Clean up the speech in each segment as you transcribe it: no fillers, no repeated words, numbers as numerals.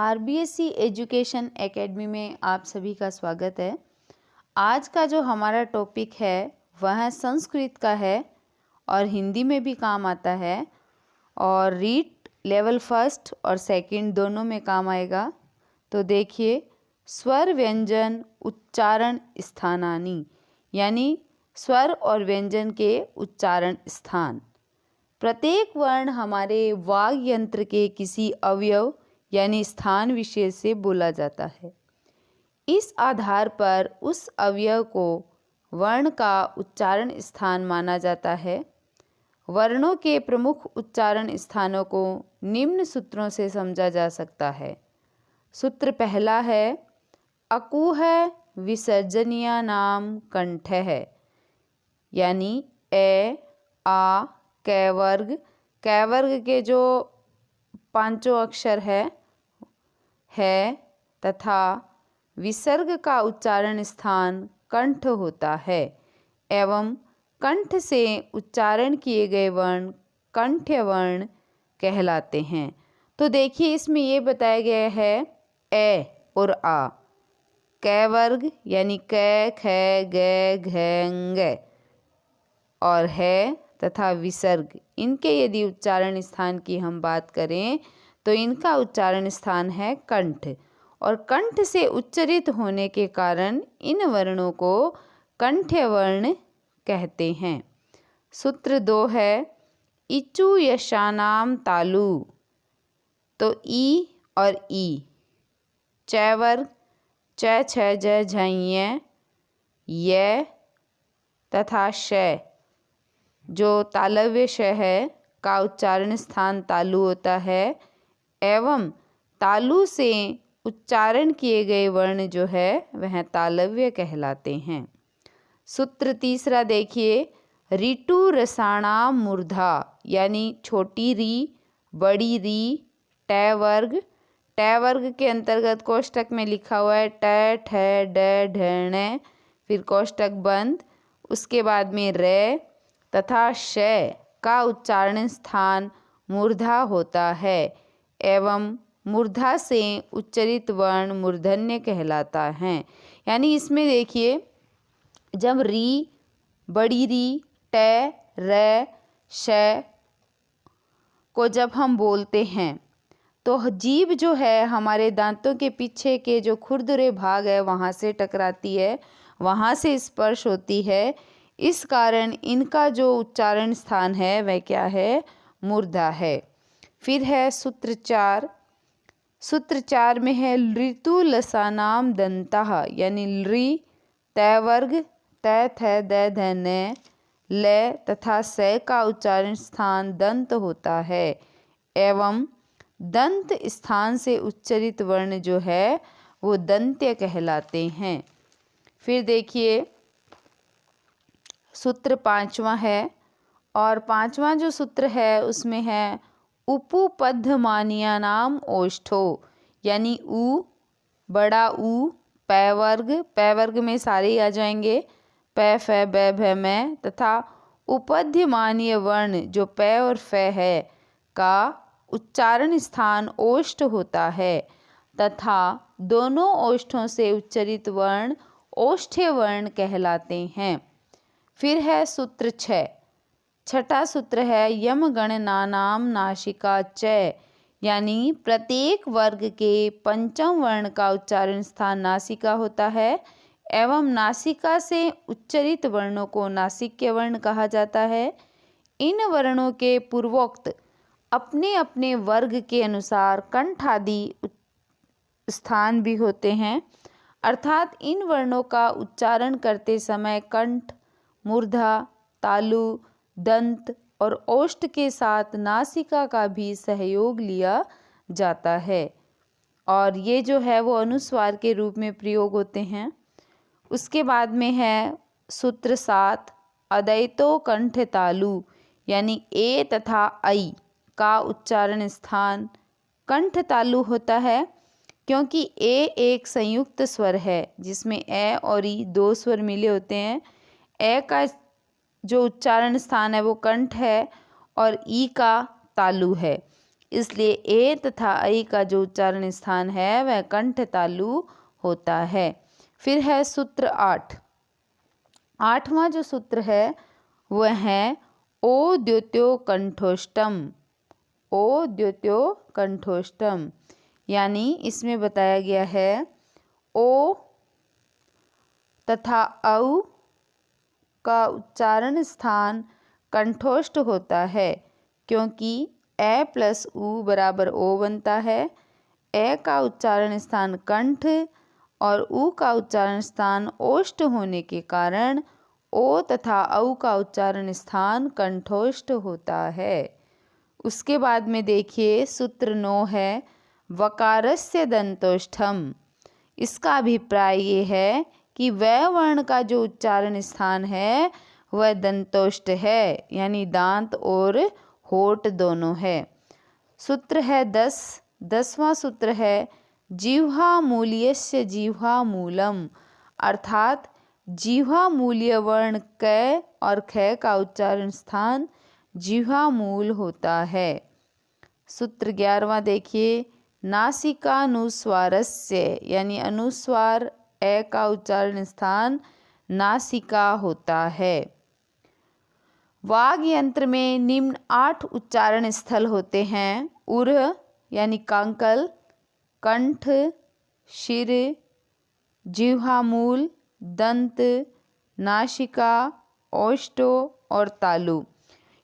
RBSC education academy में आप सभी का स्वागत है। आज का जो हमारा टॉपिक है वह संस्कृत का है और हिंदी में भी काम आता है और रीड लेवल फर्स्ट और सेकंड दोनों में काम आएगा। तो देखिए, स्वर व्यंजन उच्चारण स्थानानी यानी स्वर और व्यंजन के उच्चारण स्थान। प्रत्येक वर्ण हमारे वाग यंत्र के किसी अवयव यानी स्थान विशेष से बोला जाता है। इस आधार पर उस अवयव को वर्ण का उच्चारण स्थान माना जाता है। वर्णों के प्रमुख उच्चारण स्थानों को निम्न सूत्रों से समझा जा सकता है। सूत्र पहला है, अकुह विसर्जनीय नाम कंठ है, यानी ए आ कैवर्ग के जो पांचों अक्षर है तथा विसर्ग का उच्चारण स्थान कंठ होता है एवं कंठ से उच्चारण किए गए वर्ण कंठ्य वर्ण कहलाते हैं। तो देखिए, इसमें ये बताया गया है ए और आ, कैवर्ग यानी कै खे गे घे और है तथा विसर्ग, इनके यदि उच्चारण स्थान की हम बात करें तो इनका उच्चारण स्थान है कंठ और कंठ से उच्चरित होने के कारण इन वर्णों को कंठ्य वर्ण कहते हैं। सूत्र 2 है, इचु यशानाम तालु। तो ई और ई, चैवर्ग च छ ज झ य तथा श, जो तालव्य श है का उच्चारण स्थान तालु होता है एवं तालु से उच्चारण किए गए वर्ण जो है वह तालव्य कहलाते हैं। सूत्र 3 देखिए, ऋतु रसाणाम मूर्धा यानी छोटी री बड़ी री टैवर्ग के अंतर्गत कोष्टक में लिखा हुआ है ट ठ ड ढ, फिर कोष्टक बंद, उसके बाद में रे तथा श का उच्चारण स्थान मूर्धा होता है एवं मूर्धा से उच्चरित वर्ण मूर्धन्य कहलाता है। यानी इसमें देखिए, जब री बड़ी री ट रे श को जब हम बोलते हैं तो जीभ जो है हमारे दांतों के पीछे के जो खुरदुरे भाग है वहाँ से टकराती है, वहाँ से स्पर्श होती है। इस कारण इनका जो उच्चारण स्थान है वह क्या है, मूर्धा है। फिर है सूत्र 4 में है, ऋतु लसानाम दंतः यानी लृ तैवर्ग तै थ द ध न ल तथा स का उच्चारण स्थान दंत होता है एवं दंत स्थान से उच्चरित वर्ण जो है वो दंत्य कहलाते हैं। फिर देखिए, सूत्र 5वां है और 5वां जो सूत्र है उसमें है, उपपद्धमानिया नाम ओष्ठो यानी ऊ बड़ा ऊ पैवर्ग में सारे ही आ जाएंगे पै फै बै भै मैं तथा उपध्यमानीय वर्ण जो पै और फै है का उच्चारण स्थान ओष्ठ होता है तथा दोनों ओष्ठों से उच्चरित वर्ण ओष्ठ्य वर्ण कहलाते हैं। फिर है सूत्र 6 सूत्र है, यम गणनानाम नासिका च यानी प्रत्येक वर्ग के पंचम वर्ण का उच्चारण स्थान नासिका होता है एवं नासिका से उच्चरित वर्णों को नासिक्य वर्ण कहा जाता है। इन वर्णों के पूर्वोक्त अपने अपने वर्ग के अनुसार कंठ आदि स्थान भी होते हैं, अर्थात इन वर्णों का उच्चारण करते समय कंठ, मूर्धा, तालु, दंत और ओष्ठ के साथ नासिका का भी सहयोग लिया जाता है और ये जो है वो अनुस्वार के रूप में प्रयोग होते हैं। उसके बाद में है सूत्र 7, अदैतो कंठ तालु यानी ए तथा ऐ का उच्चारण स्थान कंठ तालु होता है क्योंकि ए एक संयुक्त स्वर है जिसमें ए और ई दो स्वर मिले होते हैं। ए का जो उच्चारण स्थान है वो कंठ है और ई का तालु है। इसलिए ए तथा ऐ का जो उच्चारण स्थान है वह कंठ तालु होता है। फिर है सूत्र 8। 8वां जो सूत्र है वह है ओ द्योत्यो कंठोष्टम। ओ द्योत्यो कंठोष्टम, यानी इसमें बताया गया है ओ तथा औ का उच्चारण स्थान कंठोष्ठ होता है, क्योंकि ए प्लस उ बराबर ओ बनता है। ए का उच्चारण स्थान कंठ और उ का उच्चारण स्थान ओष्ठ होने के कारण ओ तथा औ का उच्चारण स्थान कंठोष्ठ होता है। उसके बाद में देखिए सूत्र 9 है वकारस्य दंतोष्ठम। इसका अभिप्राय ये है कि वह वर्ण का जो उच्चारण स्थान है वह दंतोष्ठ है, यानी दांत और होठ दोनों है। सूत्र है 10। 10वां सूत्र है जिह्वा मूल्यस्य जिह्वा मूलम, अर्थात जिह्वा मूल्य वर्ण क और ख का उच्चारण स्थान जिह्वा मूल होता है। सूत्र 11वां देखिए नासिकानुस्वारस्य, यानी अनुस्वार ए का उच्चारण स्थान नासिका होता है। वाग यंत्र में निम्न 8 उच्चारण स्थल होते हैं उर यानी कांकल, कंठ, शिर, जिह्वामूल, दंत, नासिका, ओष्ठो और तालु।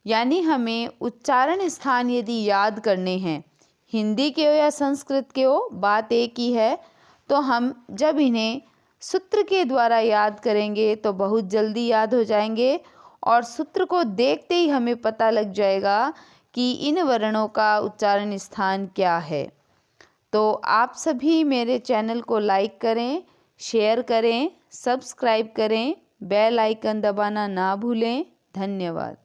यानी हमें उच्चारण स्थान यदि याद करने हैं, हिंदी के हो या संस्कृत के हो, बात एक ही है। तो हम जब इन्हें सूत्र के द्वारा याद करेंगे तो बहुत जल्दी याद हो जाएंगे और सूत्र को देखते ही हमें पता लग जाएगा कि इन वर्णों का उच्चारण स्थान क्या है। तो आप सभी मेरे चैनल को लाइक करें, शेयर करें, सब्सक्राइब करें, बेल आइकन दबाना ना भूलें। धन्यवाद।